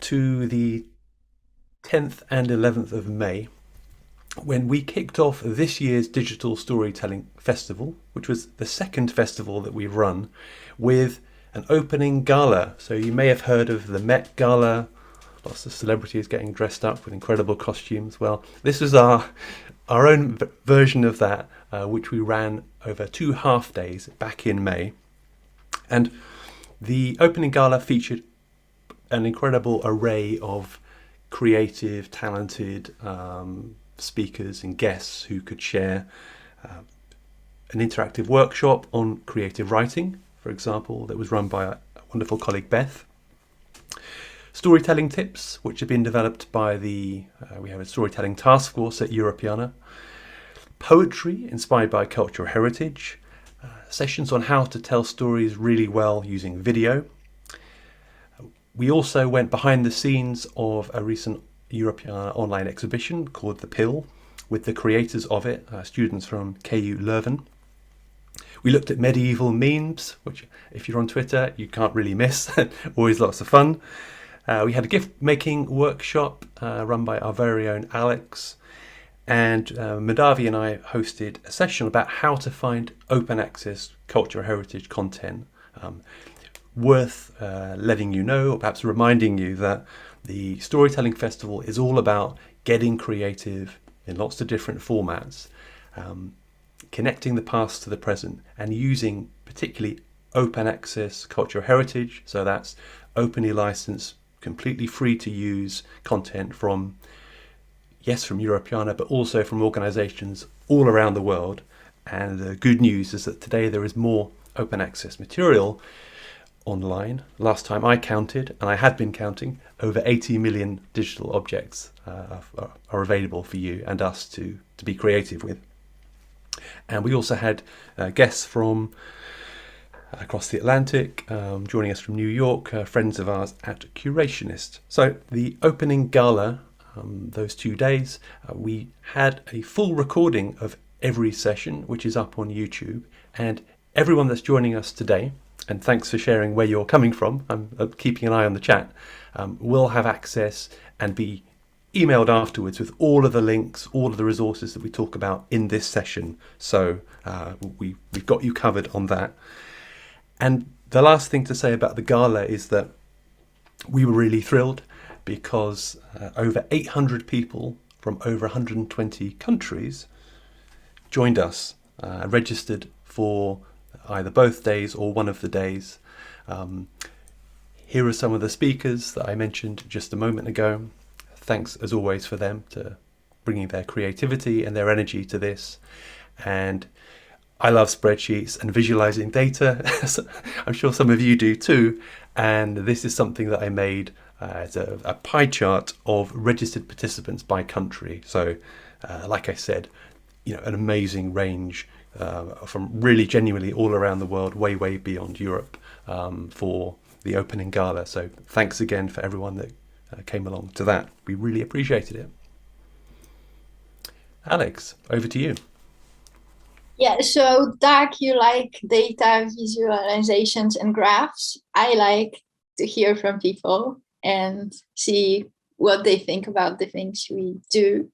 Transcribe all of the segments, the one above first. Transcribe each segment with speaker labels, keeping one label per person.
Speaker 1: to the 10th and 11th of May when we kicked off this year's Digital Storytelling Festival, which was the second festival that we've run, with an opening gala. So you may have heard of the Met Gala, lots of celebrities getting dressed up with incredible costumes. Well, this was our own version of that, which we ran over 2 half days back in May. And the opening gala featured an incredible array of creative, talented speakers and guests who could share an interactive workshop on creative writing, for example, that was run by a wonderful colleague, Beth. Storytelling tips, which have been developed by we have a storytelling task force at Europeana. Poetry, inspired by cultural heritage. Sessions on how to tell stories really well using video. We also went behind the scenes of a recent Europeana online exhibition called The Pill, with the creators of it, students from KU Leuven. We looked at medieval memes, which if you're on Twitter, you can't really miss. Always lots of fun. We had a gift-making workshop run by our very own Alex. And Madavi and I hosted a session about how to find open access cultural heritage content. Worth letting you know, or perhaps reminding you, that the Storytelling Festival is all about getting creative in lots of different formats, connecting the past to the present, and using particularly open access cultural heritage. So that's openly licensed, completely free to use content from Europeana, but also from organisations all around the world. And the good news is that today there is more open access material online. Last time I counted, and I had been counting, over 80 million digital objects are available for you and us to be creative with. And we also had guests from across the Atlantic, joining us from New York, friends of ours at Curationist. So the opening gala, those 2 days, we had a full recording of every session, which is up on YouTube. And everyone that's joining us today, and thanks for sharing where you're coming from, I'm keeping an eye on the chat, will have access and be emailed afterwards with all of the links, all of the resources that we talk about in this session. So we've got you covered on that. And the last thing to say about the gala is that we were really thrilled because over 800 people from over 120 countries joined us, registered for either both days or one of the days. Here are some of the speakers that I mentioned just a moment ago. Thanks as always for them to bringing their creativity and their energy to this. And I love spreadsheets and visualizing data. I'm sure some of you do too. And this is something that I made as a pie chart of registered participants by country. So like I said, an amazing range from really genuinely all around the world, way beyond Europe, for the opening gala. So thanks again for everyone that came along to that. We really appreciated it. Alex, over to you.
Speaker 2: Yeah, so Doug, you like data visualizations and graphs. I like to hear from people and see what they think about the things we do.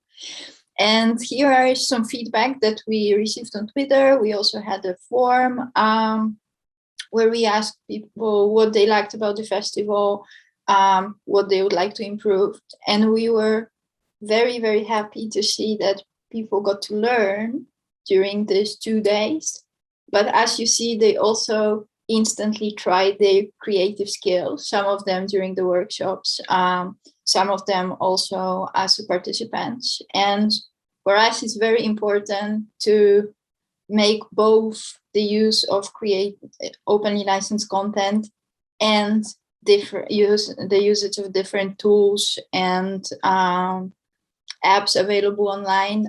Speaker 2: And here are some feedback that we received on Twitter. We also had a form where we asked people what they liked about the festival, what they would like to improve. And we were very happy to see that people got to learn during these 2 days. But as you see, they also instantly tried their creative skills, some of them during the workshops, some of them also as participants. And for us, it's very important to make both the use of openly licensed content and the usage of different tools and apps available online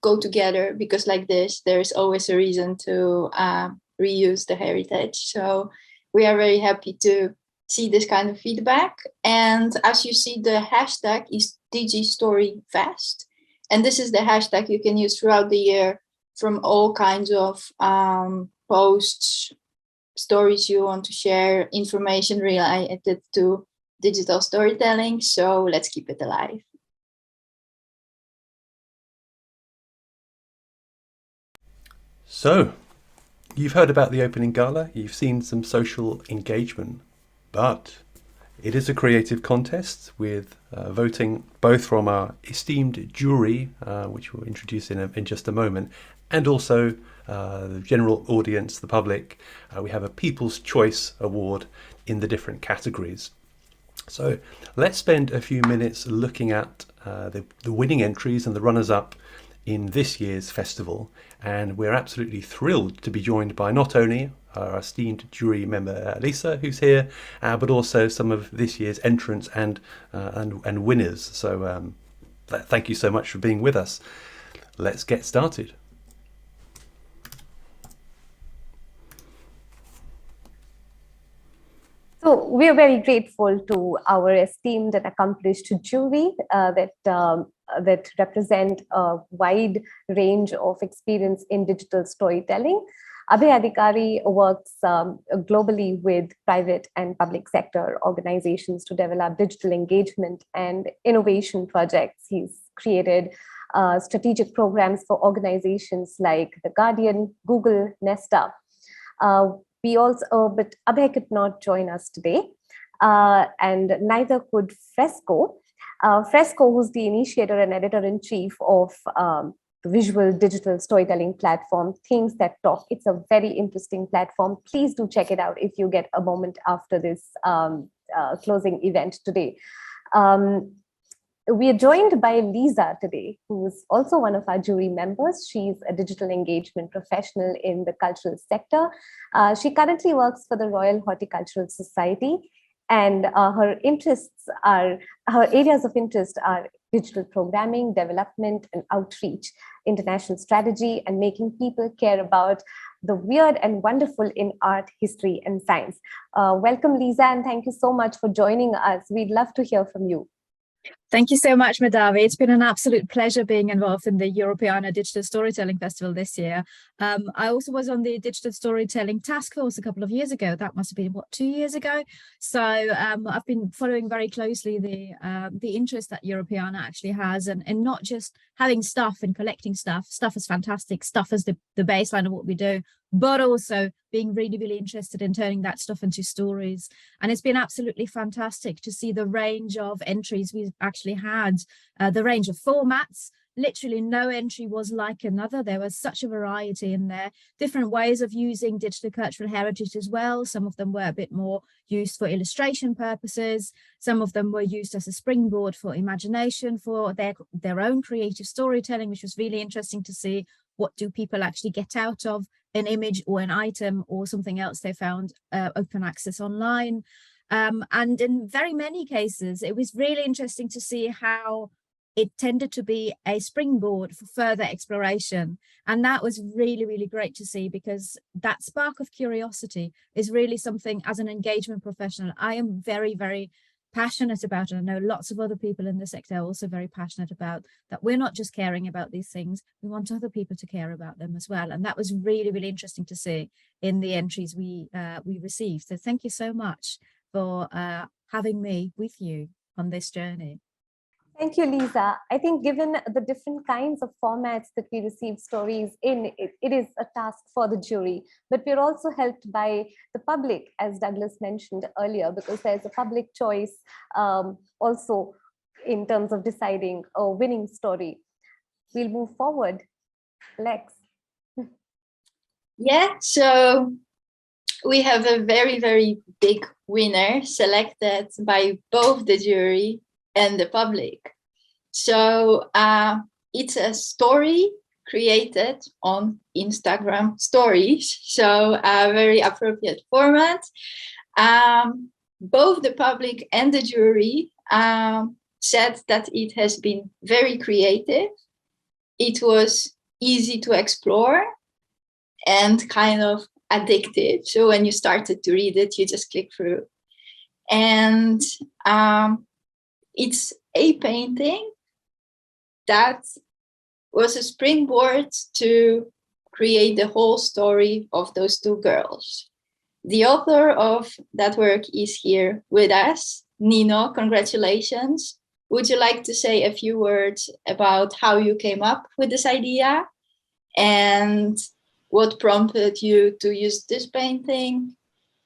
Speaker 2: go together, because like this, there's always a reason to reuse the heritage. So we are very happy to see this kind of feedback. And as you see, the hashtag is DigiStoryFest. And this is the hashtag you can use throughout the year from all kinds of posts, stories you want to share, information related to digital storytelling, so let's keep it alive.
Speaker 1: So, you've heard about the opening gala, you've seen some social engagement, but it is a creative contest with voting both from our esteemed jury, which we'll introduce in just a moment, and also the general audience, the public. We have a People's Choice Award in the different categories. So let's spend a few minutes looking at the winning entries and the runners-up in this year's festival. And we're absolutely thrilled to be joined by not only our esteemed jury member Lisa, who's here, but also some of this year's entrants and winners. So thank you so much for being with us. Let's get started.
Speaker 3: So we are very grateful to our esteemed and accomplished jury that represent a wide range of experience in digital storytelling. Abhay Adhikari works globally with private and public sector organizations to develop digital engagement and innovation projects. He's created strategic programs for organizations like The Guardian, Google, Nesta. But Abhay could not join us today, and neither could Fresco. Fresco, who's the initiator and editor-in-chief of the visual digital storytelling platform, Things That Talk. It's a very interesting platform. Please do check it out if you get a moment after this closing event today. We are joined by Lisa today, who is also one of our jury members. She's a digital engagement professional in the cultural sector. She currently works for the Royal Horticultural Society, and her areas of interest are digital programming, development and outreach, international strategy, and making people care about the weird and wonderful in art, history, and science. Welcome, Lisa, and thank you so much for joining us. We'd love to hear from you.
Speaker 4: Thank you so much, Madhavi. It's been an absolute pleasure being involved in the Europeana Digital Storytelling Festival this year. I also was on the Digital Storytelling Task Force a couple of years ago. That must have been, 2 years ago? So I've been following very closely the interest that Europeana actually has, and not just having stuff and collecting stuff. Stuff is fantastic. Stuff is the baseline of what we do, but also being really, really interested in turning that stuff into stories. And it's been absolutely fantastic to see the range of entries we've actually had, the range of formats. Literally no entry was like another. There was such a variety in there, different ways of using digital cultural heritage as well. Some of them were a bit more used for illustration purposes. Some of them were used as a springboard for imagination, for their own creative storytelling, which was really interesting to see. What do people actually get out of an image or an item or something else they found open access online? And in very many cases, it was really interesting to see how it tended to be a springboard for further exploration. And that was really, really great to see, because that spark of curiosity is really something, as an engagement professional, I am very, very passionate about, and I know lots of other people in the sector are also very passionate about, that we're not just caring about these things, we want other people to care about them as well. And that was really, really interesting to see in the entries we received. So thank you so much for having me with you on this journey.
Speaker 3: Thank you, Lisa. I think given the different kinds of formats that we receive stories in, it is a task for the jury, but we're also helped by the public, as Douglas mentioned earlier, because there's a public choice also in terms of deciding a winning story. We'll move forward. Lex.
Speaker 2: Yeah, so we have a very, very big winner selected by both the jury and the public. So it's a story created on Instagram stories, so a very appropriate format. Both the public and the jury said that it has been very creative. It was easy to explore and kind of addictive. So when you started to read it, you just click through. And it's a painting that was a springboard to create the whole story of those two girls. The author of that work is here with us, Nino, congratulations. Would you like to say a few words about how you came up with this idea and what prompted you to use this painting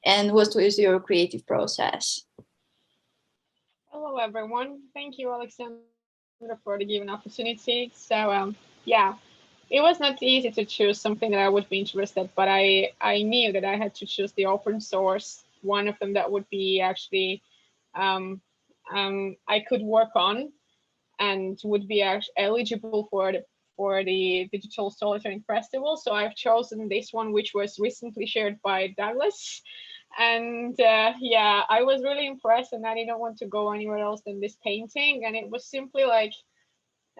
Speaker 2: and what was your creative process?
Speaker 5: Hello, everyone. Thank you, Alexandra, for the given opportunity. So, yeah, it was not easy to choose something that I would be interested, but I knew that I had to choose the open source, one of them that would be actually I could work on and would be eligible for the Digital Storytelling Festival. So I've chosen this one, which was recently shared by Douglas. And yeah, I was really impressed, and I didn't want to go anywhere else than this painting. And it was simply like,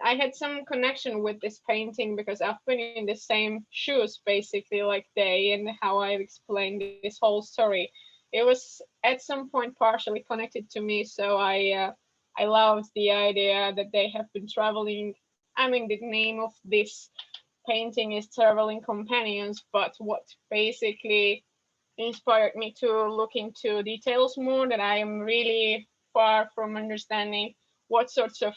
Speaker 5: I had some connection with this painting because I've been in the same shoes basically like they, and how I've explained this whole story. It was at some point partially connected to me, so I loved the idea that they have been traveling. I mean, the name of this painting is Traveling Companions, but what basically inspired me to look into details more, that I am really far from understanding what sorts of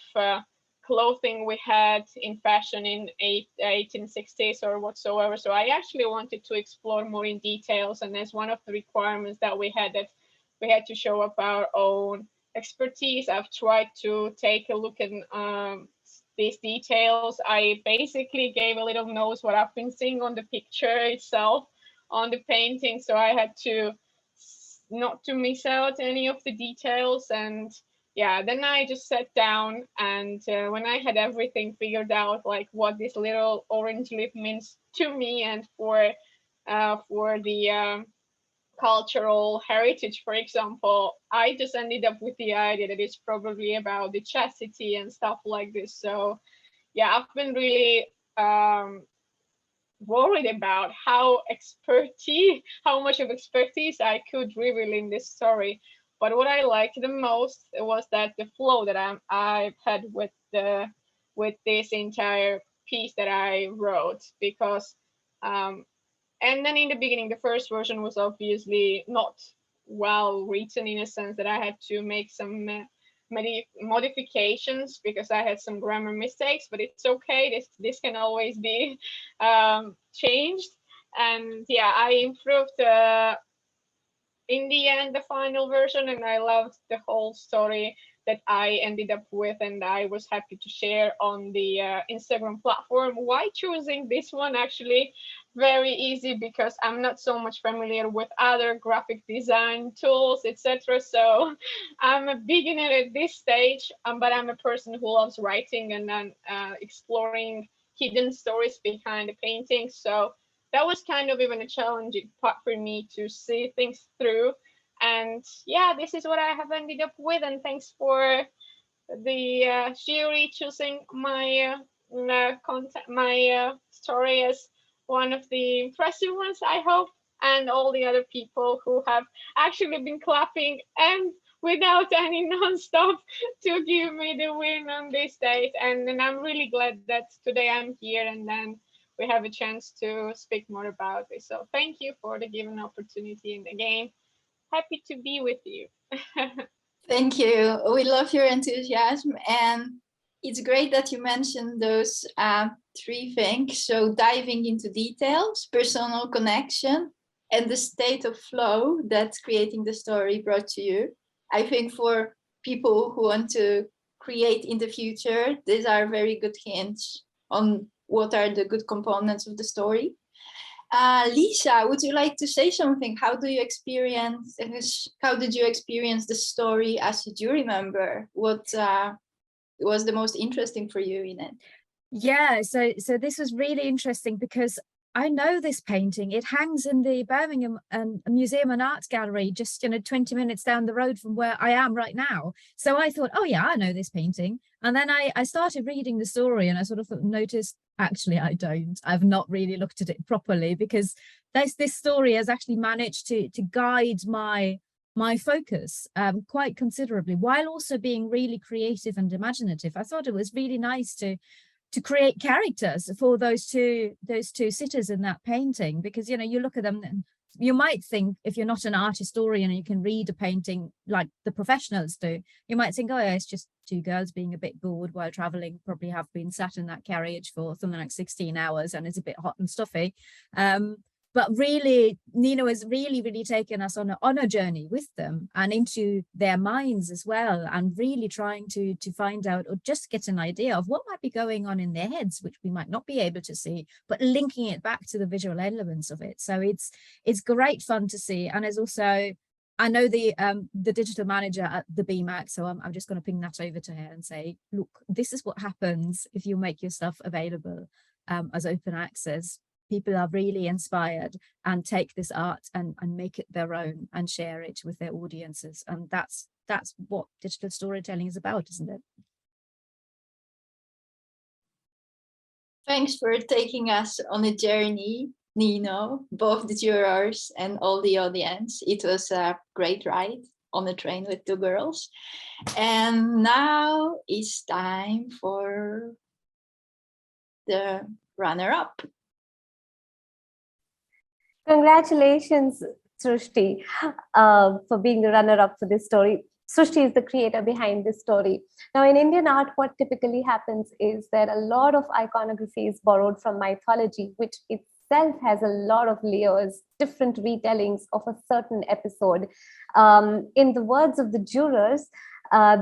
Speaker 5: clothing we had in fashion in 1860s or whatsoever. So I actually wanted to explore more in details, and as one of the requirements that we had to show up our own expertise, I've tried to take a look at these details. I basically gave a little nose what I've been seeing on the picture itself on the painting, so I had to not to miss out any of the details. And yeah, then I just sat down, and when I had everything figured out, like what this little orange lip means to me and for the cultural heritage, for example, I just ended up with the idea that it's probably about the chastity and stuff like this. So yeah, I've been really worried about how much of expertise I could reveal in this story. But what I liked the most was that the flow that I've had with this entire piece that I wrote, because and then in the beginning, the first version was obviously not well written, in a sense that I had to make some modifications because I had some grammar mistakes, but it's okay. This can always be changed. And yeah, I improved in the end the final version, and I loved the whole story that I ended up with, and I was happy to share on the Instagram platform. Why choosing this one? Actually, very easy, because I'm not so much familiar with other graphic design tools, etc. So I'm a beginner at this stage, but I'm a person who loves writing and then exploring hidden stories behind the painting. So that was kind of even a challenging part for me to see things through. And yeah, this is what I have ended up with. And thanks for the jury choosing my story as one of the impressive ones, I hope, and all the other people who have actually been clapping and without any non-stop to give me the win on this date. And I'm really glad that today I'm here, and then we have a chance to speak more about this. So thank you for the given opportunity, and again, happy to be with you.
Speaker 2: Thank you. We love your enthusiasm, and it's great that you mentioned those three things. So diving into details, personal connection, and the state of flow that creating the story brought to you. I think for people who want to create in the future, these are very good hints on what are the good components of the story. Lisa, would you like to say something? How did you experience the story as a jury member? What was the most interesting for you in it?
Speaker 4: Yeah, so this was really interesting because I know this painting. It hangs in the Birmingham Museum and Art Gallery, just 20 minutes down the road from where I am right now. So I thought, oh yeah, I know this painting. And then I started reading the story, and I sort of noticed, actually, I don't. I've not really looked at it properly, because this story has actually managed to guide my focus quite considerably, while also being really creative and imaginative. I thought it was really nice to create characters for those two sitters in that painting, because you look at them and you might think, if you're not an art historian and you can read a painting like the professionals do, you might think, oh yeah, it's just two girls being a bit bored while traveling, probably have been sat in that carriage for something like 16 hours and it's a bit hot and stuffy. But really, Nina has really taken us on a journey with them and into their minds as well, and really trying to find out, or just get an idea of what might be going on in their heads, which we might not be able to see, but linking it back to the visual elements of it. So it's great fun to see. And there's also, I know the digital manager at the BMAC, so I'm just going to ping that over to her and say, look, this is what happens if you make your stuff available as open access. People are really inspired and take this art and make it their own and share it with their audiences. And that's what digital storytelling is about, isn't it?
Speaker 2: Thanks for taking us on a journey, Nino, both the jurors and all the audience. It was a great ride on the train with two girls. And now it's time for the runner-up.
Speaker 3: Congratulations, Srushti, for being the runner-up for this story. Srushti is the creator behind this story. Now, in Indian art, what typically happens is that a lot of iconography is borrowed from mythology, which itself has a lot of layers, different retellings of a certain episode. In the words of the jurors,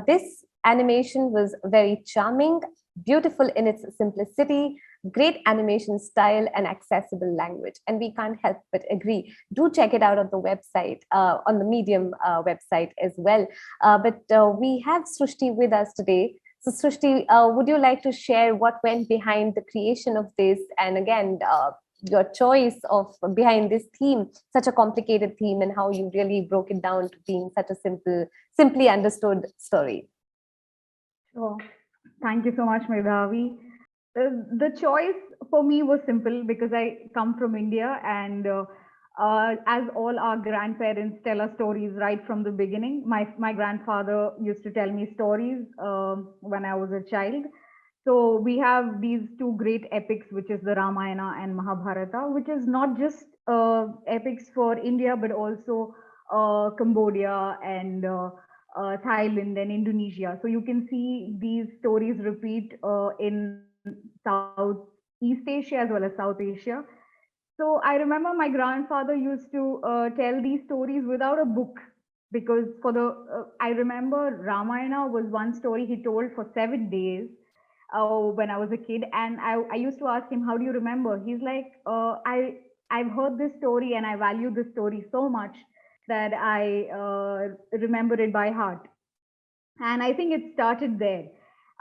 Speaker 3: this animation was very charming, beautiful in its simplicity, great animation style and accessible language. And we can't help but agree. Do check it out on the website, on the Medium website as well. But we have Srushti with us today. So Srushti, would you like to share what went behind the creation of this? And again, your choice of behind this theme, such a complicated theme, and how you really broke it down to being such a simply understood story.
Speaker 6: Sure. Thank you so much, Medhavi. The choice for me was simple because I come from India, and as all our grandparents tell us stories right from the beginning. My grandfather used to tell me stories when I was a child. So we have these two great epics, which is the Ramayana and Mahabharata, which is not just epics for India, but also Cambodia and Thailand and Indonesia. So you can see these stories repeat in Southeast Asia as well as South Asia. So I remember my grandfather used to tell these stories without a book, because I remember Ramayana was one story he told for 7 days when I was a kid, and I used to ask him, how do you remember? He's like, I've heard this story and I value this story so much that I remember it by heart. And I think it started there.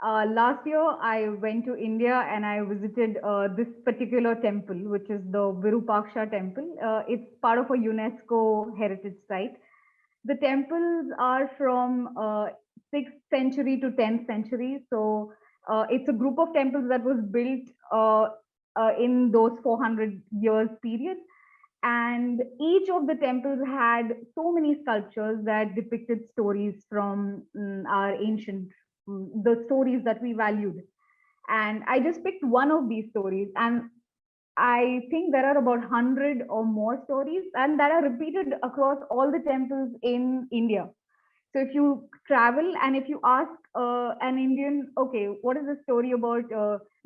Speaker 6: Last year, I went to India and I visited this particular temple, which is the Virupaksha temple. It's part of a UNESCO heritage site. The temples are from 6th century to 10th century. So it's a group of temples that was built in those 400 years period. And each of the temples had so many sculptures that depicted stories from our ancient, the stories that we valued. And I just picked one of these stories, and I think there are about 100 or more stories, and that are repeated across all the temples in India. So if you travel and if you ask an Indian, okay, what is the story about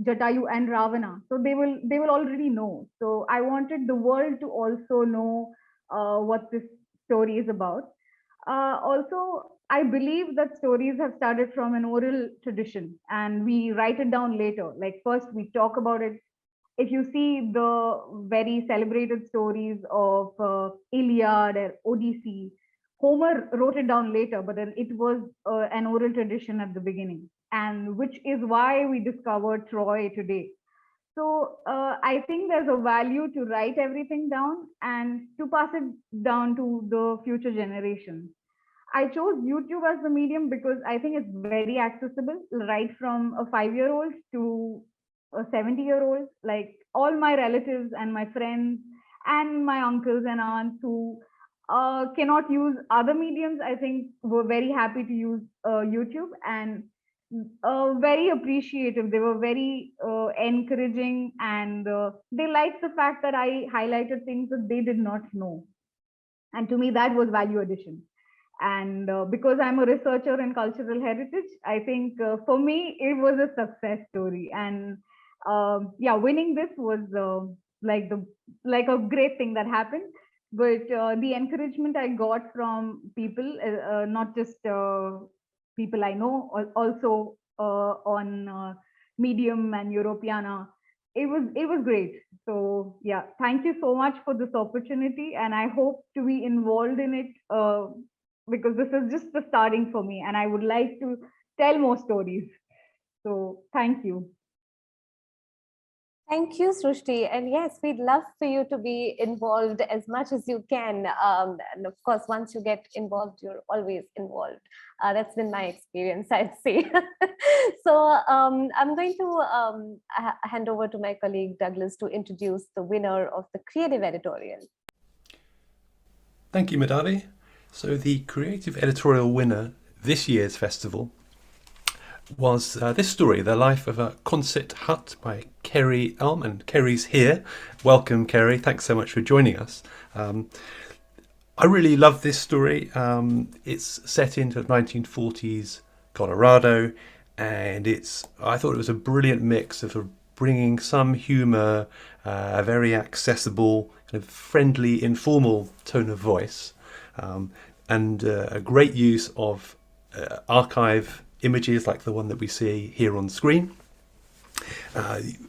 Speaker 6: Jatayu and Ravana? So they will already know. So I wanted the world to also know what this story is about. Also, I believe that stories have started from an oral tradition, and we write it down later. Like first we talk about it. If you see the very celebrated stories of Iliad or Odyssey, Homer wrote it down later, but then it was an oral tradition at the beginning, and which is why we discovered Troy today. So I think there's a value to write everything down and to pass it down to the future generations. I chose YouTube as the medium because I think it's very accessible, right from a 5-year-old to a 70-year-old. Like all my relatives and my friends and my uncles and aunts who cannot use other mediums, I think were very happy to use YouTube, and very appreciative. They were very encouraging, and they liked the fact that I highlighted things that they did not know. And to me, that was value addition. And because I'm a researcher in cultural heritage, I think for me, it was a success story. And yeah, winning this was like a great thing that happened. But the encouragement I got from people, not just people I know, also on Medium and Europeana, it was great. So yeah, thank you so much for this opportunity, and I hope to be involved in it because this is just the starting for me, and I would like to tell more stories. So thank you.
Speaker 3: Thank you, Srushti. And yes, we'd love for you to be involved as much as you can. And of course, once you get involved, you're always involved. That's been my experience, I'd say. So I'm going to hand over to my colleague Douglas to introduce the winner of the creative editorial.
Speaker 1: Thank you, Madhavi. So the creative editorial winner this year's festival was this story, The Life of a Concert Hut by Kerry Elm. And Kerry's here. Welcome, Kerry. Thanks so much for joining us. I really love this story. It's set into 1940s Colorado, and I thought it was a brilliant mix of bringing some humour, a very accessible, kind of friendly, informal tone of voice, and a great use of archive images like the one that we see here on screen,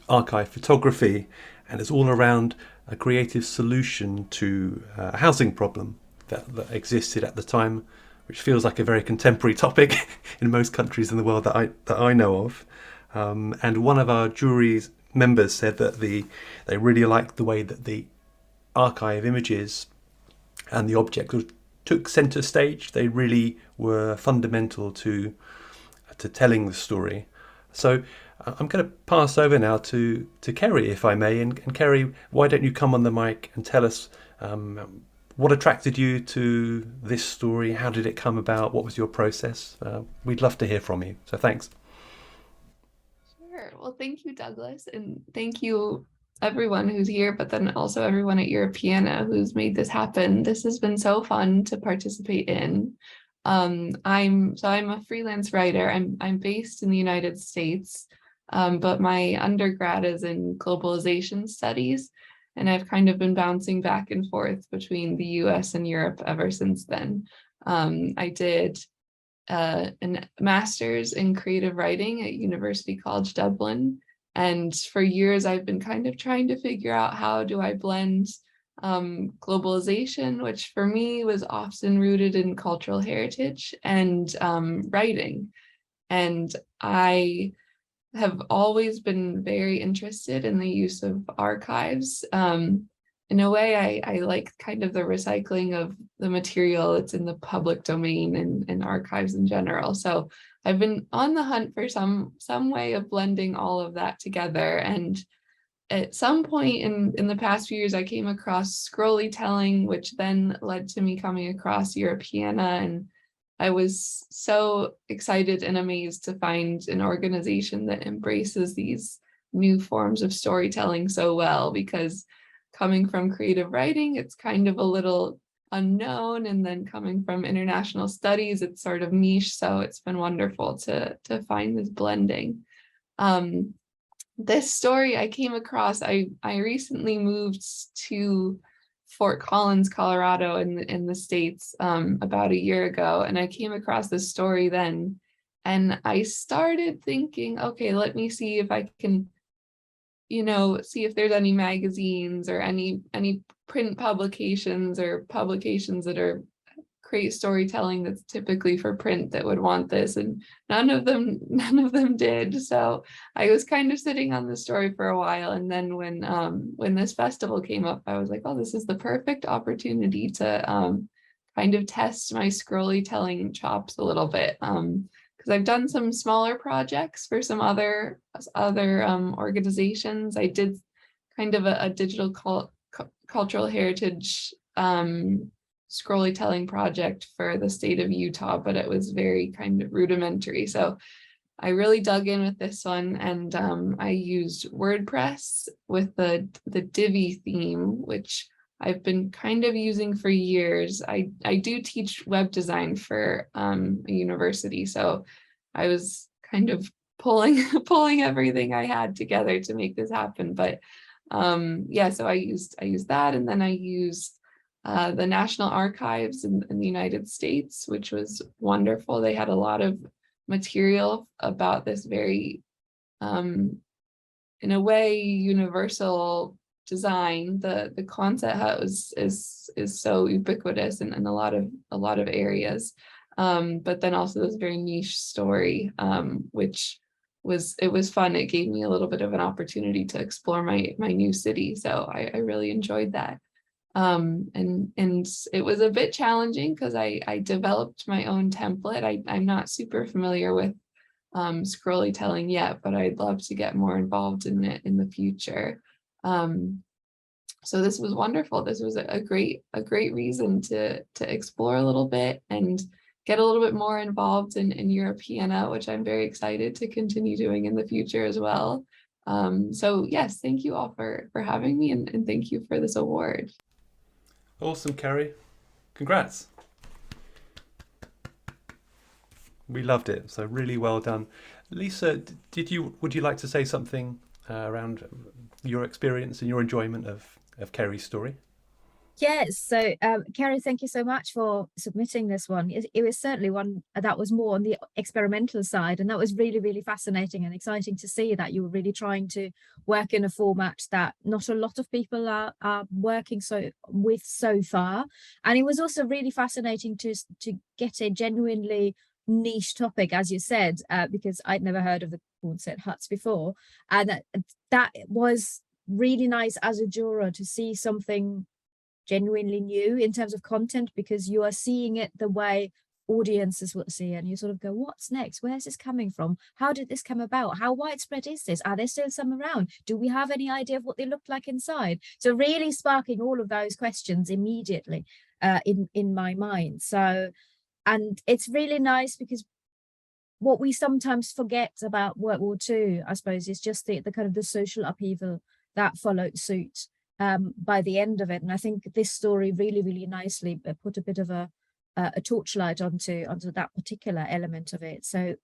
Speaker 1: archive photography, and it's all around a creative solution to a housing problem that existed at the time, which feels like a very contemporary topic in most countries in the world that I know of. And one of our jury's members said that they really liked the way that the archive images and the objects took centre stage. They really were fundamental to telling the story. So I'm going to pass over now to Kerry, if I may. And Kerry, why don't you come on the mic and tell us what attracted you to this story? How did it come about? What was your process? We'd love to hear from you. So thanks.
Speaker 7: Sure. Well, thank you, Douglas. And thank you, everyone who's here, but then also everyone at Europeana who's made this happen. This has been so fun to participate in. I'm a freelance writer. I'm based in the United States, but my undergrad is in globalization studies, and I've kind of been bouncing back and forth between the US and Europe ever since then. I did a master's in creative writing at University College Dublin, and for years I've been kind of trying to figure out how do I blend globalization, which for me was often rooted in cultural heritage, and writing. And I have always been very interested in the use of archives. In a way, I like kind of the recycling of the material that's in the public domain and archives in general. So I've been on the hunt for some way of blending all of that together. And at some point in the past few years, I came across scrolly telling, which then led to me coming across Europeana. And I was so excited and amazed to find an organization that embraces these new forms of storytelling so well, because coming from creative writing, it's kind of a little unknown. And then coming from international studies, it's sort of niche. So it's been wonderful to find this blending. This story I came across, I recently moved to Fort Collins, Colorado in the States about a year ago. And I came across this story then, and I started thinking, okay, let me see if I can, see if there's any magazines or any print publications or publications that are create storytelling that's typically for print that would want this, and none of them did. So I was kind of sitting on the story for a while, and then when this festival came up, I was like, oh, this is the perfect opportunity to kind of test my scrolly telling chops a little bit, because I've done some smaller projects for some other organizations. I did kind of a digital cultural heritage scrolly telling project for the state of Utah, but it was very kind of rudimentary. So I really dug in with this one, and I used WordPress with the Divi theme, which I've been kind of using for years. I do teach web design for a university, so I was kind of pulling everything I had together to make this happen. But yeah, so I used that, and then I used the National Archives in the United States, which was wonderful. They had a lot of material about this very, in a way, universal design. The concept is so ubiquitous in a lot of areas, but then also this very niche story, which was fun. It gave me a little bit of an opportunity to explore my new city, so I really enjoyed that. And it was a bit challenging because I developed my own template. I'm not super familiar with scrolly telling yet, but I'd love to get more involved in it in the future. So this was wonderful. This was a great reason to explore a little bit and get a little bit more involved in Europeana, which I'm very excited to continue doing in the future as well. So yes, thank you all for having me, and thank you for this award.
Speaker 1: Awesome, Kerry. Congrats. We loved it. So really well done. Lisa, would you like to say something around your experience and your enjoyment of Kerry's story?
Speaker 4: Yes, so Kerry, thank you so much for submitting this one. It was certainly one that was more on the experimental side, and that was really, really fascinating and exciting to see that you were really trying to work in a format that not a lot of people are working with so far. And it was also really fascinating to get a genuinely niche topic, as you said, because I'd never heard of the Cornset huts before, and that was really nice as a juror to see something genuinely new in terms of content, because you are seeing it the way audiences will see it, and you sort of go, what's next? Where's this coming from? How did this come about? How widespread is this? Are there still some around? Do we have any idea of what they look like inside? So really sparking all of those questions immediately in my mind. So, and it's really nice because what we sometimes forget about World War II, I suppose, is just the kind of the social upheaval that followed suit by the end of it. And I think this story really, really nicely put a bit of a torchlight onto that particular element of it. So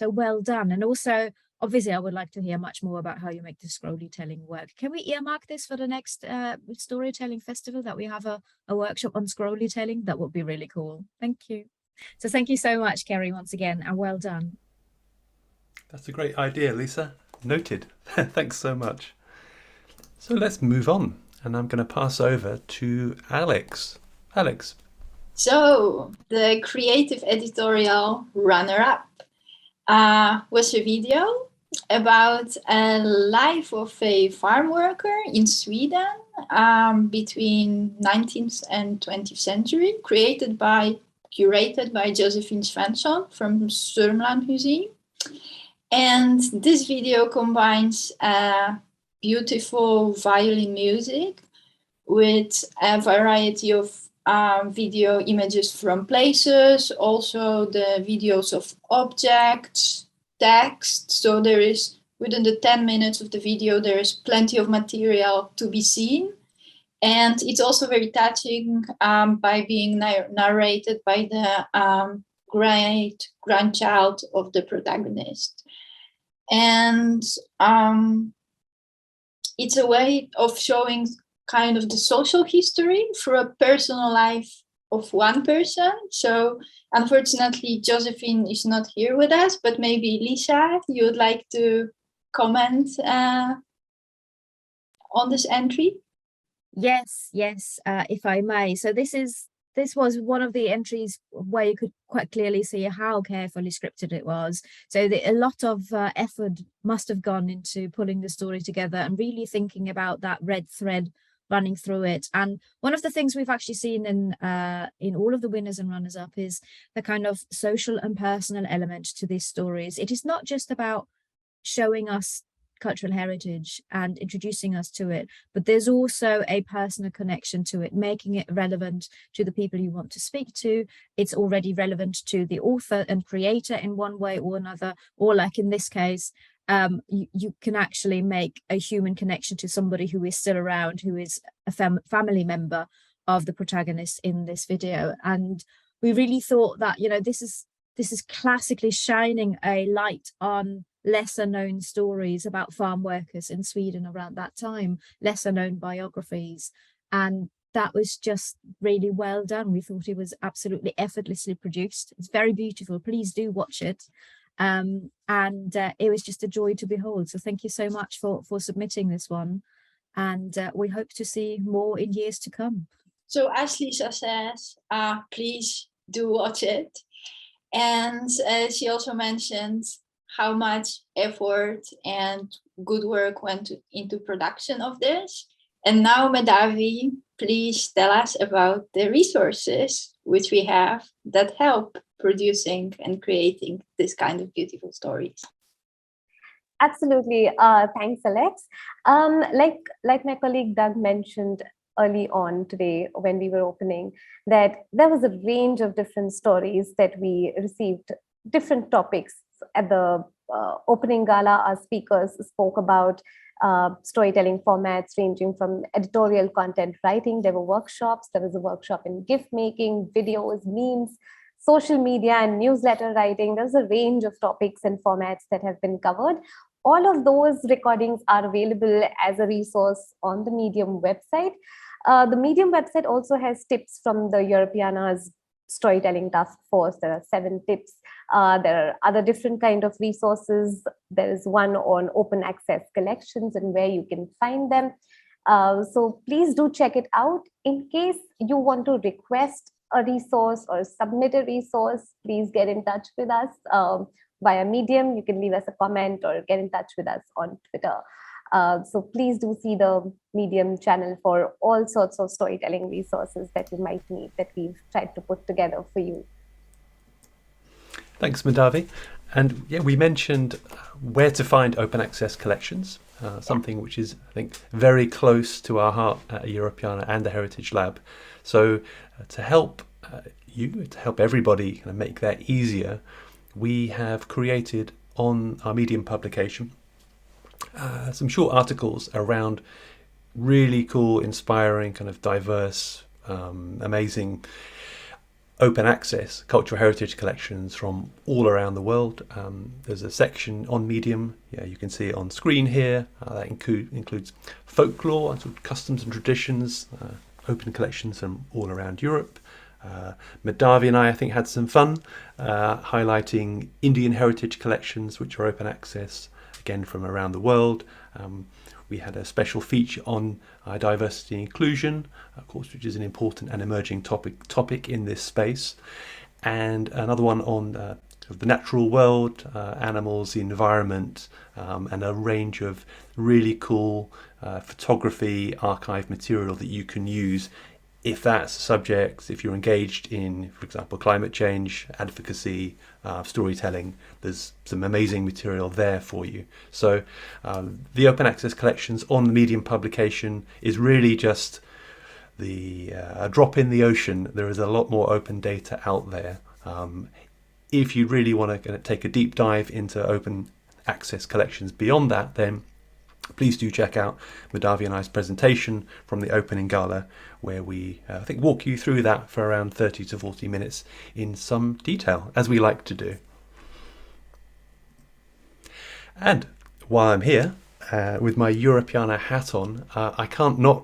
Speaker 4: well done. And also, obviously, I would like to hear much more about how you make the scrolly telling work. Can we earmark this for the next storytelling festival, that we have a workshop on scrolly telling? That would be really cool. Thank you. So thank you so much, Kerry, once again, and well done.
Speaker 1: That's a great idea, Lisa. Noted. Thanks so much. So let's move on, and I'm going to pass over to Alex. Alex.
Speaker 2: So the creative editorial runner-up was a video about a life of a farm worker in Sweden between 19th and 20th century, curated by Josephine Svensson from Sörmland Museum. And this video combines beautiful violin music with a variety of video images from places, also the videos of objects, text. So there is, within the 10 minutes of the video, there is plenty of material to be seen. And it's also very touching by being narrated by the great grandchild of the protagonist. And it's a way of showing kind of the social history through a personal life of one person. So unfortunately, Josephine is not here with us, but maybe Lisa, you would like to comment on this entry?
Speaker 4: Yes, if I may. So this was one of the entries where you could quite clearly see how carefully scripted it was. So a lot of effort must have gone into pulling the story together and really thinking about that red thread running through it. And one of the things we've actually seen in all of the winners and runners up is the kind of social and personal element to these stories. It is not just about showing us cultural heritage and introducing us to it, but there's also a personal connection to it, making it relevant to the people you want to speak to. It's already relevant to the author and creator in one way or another, or like in this case, you can actually make a human connection to somebody who is still around, who is a family member of the protagonist in this video. And we really thought that, you know, this is classically shining a light on lesser known stories about farm workers in Sweden around that time, lesser known biographies. And that was just really well done. We thought it was absolutely effortlessly produced. It's very beautiful. Please do watch it. And it was just a joy to behold. So thank you so much for submitting this one. And we hope to see more in years to come.
Speaker 2: So as Lisa says, please do watch it. And she also mentioned how much effort and good work went into production of this. And now, Medhavi, please tell us about the resources which we have that help producing and creating this kind of beautiful stories.
Speaker 3: Absolutely. Thanks, Alex. Like my colleague Doug mentioned early on today when we were opening, that there was a range of different stories that we received, different topics. At the opening gala, our speakers spoke about storytelling formats ranging from editorial content writing. There were workshops. There was a workshop in gift making, videos, memes, social media, and newsletter writing. There's a range of topics and formats that have been covered. All of those recordings are available as a resource on the Medium website. The Medium website also has tips from the Europeana's storytelling task force. There are 7 tips. There are other different kind of resources. There is one on open access collections and where you can find them. So please do check it out. In case you want to request a resource or submit a resource, please get in touch with us via Medium. You can leave us a comment or get in touch with us on Twitter. So please do see the Medium channel for all sorts of storytelling resources that you might need, that we've tried to put together for you.
Speaker 1: Thanks, Medhavi. And yeah, we mentioned where to find open access collections, something which is, I think, very close to our heart at Europeana and the Heritage Lab. So to help to help everybody kind of make that easier, we have created on our Medium publication some short articles around really cool, inspiring, kind of diverse, amazing open access cultural heritage collections from all around the world. There's a section on Medium, you can see it on screen here, that includes folklore and sort of customs and traditions, open collections from all around Europe. Medhavi and I think, had some fun highlighting Indian heritage collections, which are open access, again from around the world. We had a special feature on diversity and inclusion, of course, which is an important and emerging topic in this space, and another one on the natural world, animals, the environment, and a range of really cool photography, archive material that you can use if that's a subject, if you're engaged in, for example, climate change, advocacy, storytelling. There's some amazing material there for you. So the open access collections on the Medium publication is really just the drop in the ocean. There is a lot more open data out there. If you really want to take a deep dive into open access collections beyond that, then please do check out Medhavi and I's presentation from the opening gala, where we I think walk you through that for around 30 to 40 minutes in some detail, as we like to do. And while I'm here with my Europeana hat on, I can't not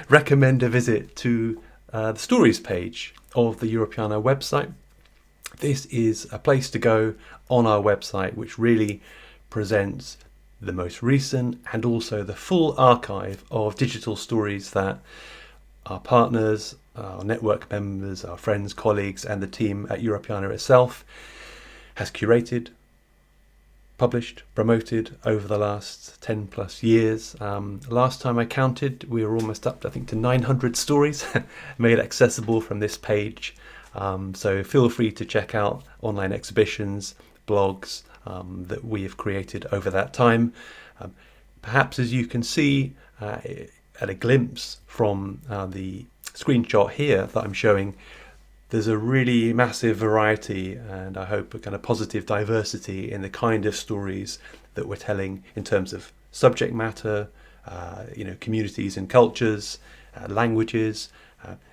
Speaker 1: recommend a visit to the stories page of the Europeana website. This is a place to go on our website which really presents the most recent and also the full archive of digital stories that our partners, our network members, our friends, colleagues, and the team at Europeana itself has curated, published, promoted over the last 10 plus years. Last time I counted, we were almost up, I think, to 900 stories made accessible from this page. So feel free to check out online exhibitions, blogs, that we have created over that time. Perhaps, as you can see at a glimpse from the screenshot here that I'm showing, there's a really massive variety, and I hope a kind of positive diversity in the kind of stories that we're telling in terms of subject matter, communities and cultures, languages.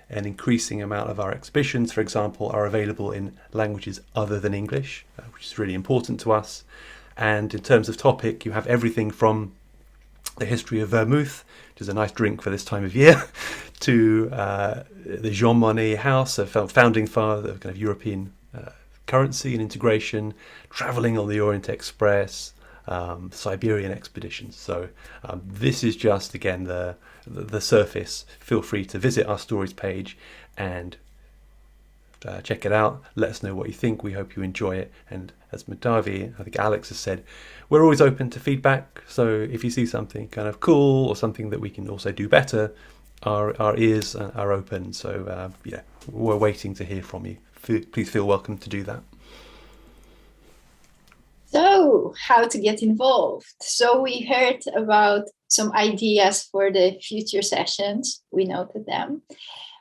Speaker 1: An increasing amount of our exhibitions, for example, are available in languages other than English, which is really important to us. And in terms of topic, you have everything from the history of vermouth, which is a nice drink for this time of year, to the Jean Monnet House, a founding father of kind of European currency and integration, traveling on the Orient Express, Siberian expeditions. So this is just, again, the surface. Feel free to visit our stories page and check it out. Let us know what you think. We hope you enjoy it. And as Madhavi, I think Alex has said, we're always open to feedback. So if you see something kind of cool or something that we can also do better, our ears are open. So we're waiting to hear from you. Please feel welcome to do that.
Speaker 2: So, how to get involved? So we heard about some ideas for the future sessions. We noted them.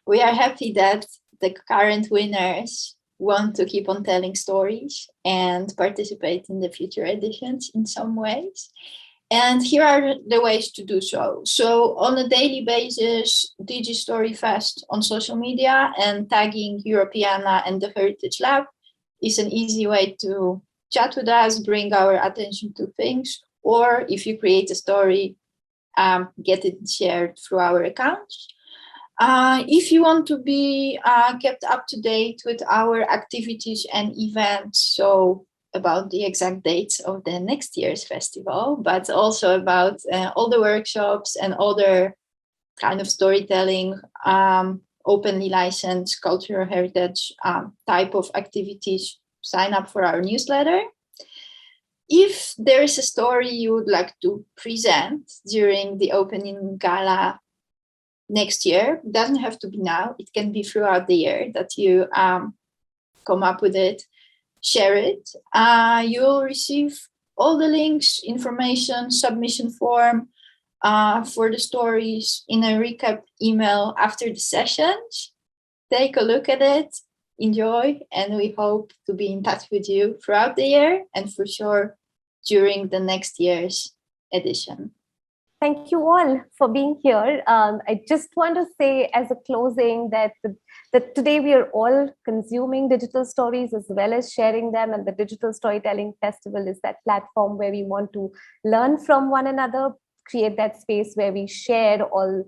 Speaker 2: We are happy that the current winners want to keep on telling stories and participate in the future editions in some ways. And here are the ways to do so. So on a daily basis, DigiStoryFest on social media and tagging Europeana and the Heritage Lab is an easy way to chat with us, bring our attention to things, or if you create a story, get it shared through our accounts. If you want to be kept up to date with our activities and events, so about the exact dates of the next year's festival, but also about all the workshops and other kind of storytelling, openly licensed cultural heritage type of activities, sign up for our newsletter. If there is a story you would like to present during the opening gala next year, it doesn't have to be now, it can be throughout the year that you come up with it, share it. You will receive all the links, information, submission form for the stories in a recap email after the sessions. Take a look at it, enjoy, and we hope to be in touch with you throughout the year and for sure during the next year's edition.
Speaker 3: Thank you all for being here. I just want to say as a closing that today we are all consuming digital stories as well as sharing them, and the Digital Storytelling Festival is that platform where we want to learn from one another, create that space where we share all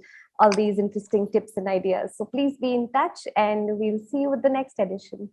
Speaker 3: these interesting tips and ideas. So please be in touch and we'll see you with the next edition.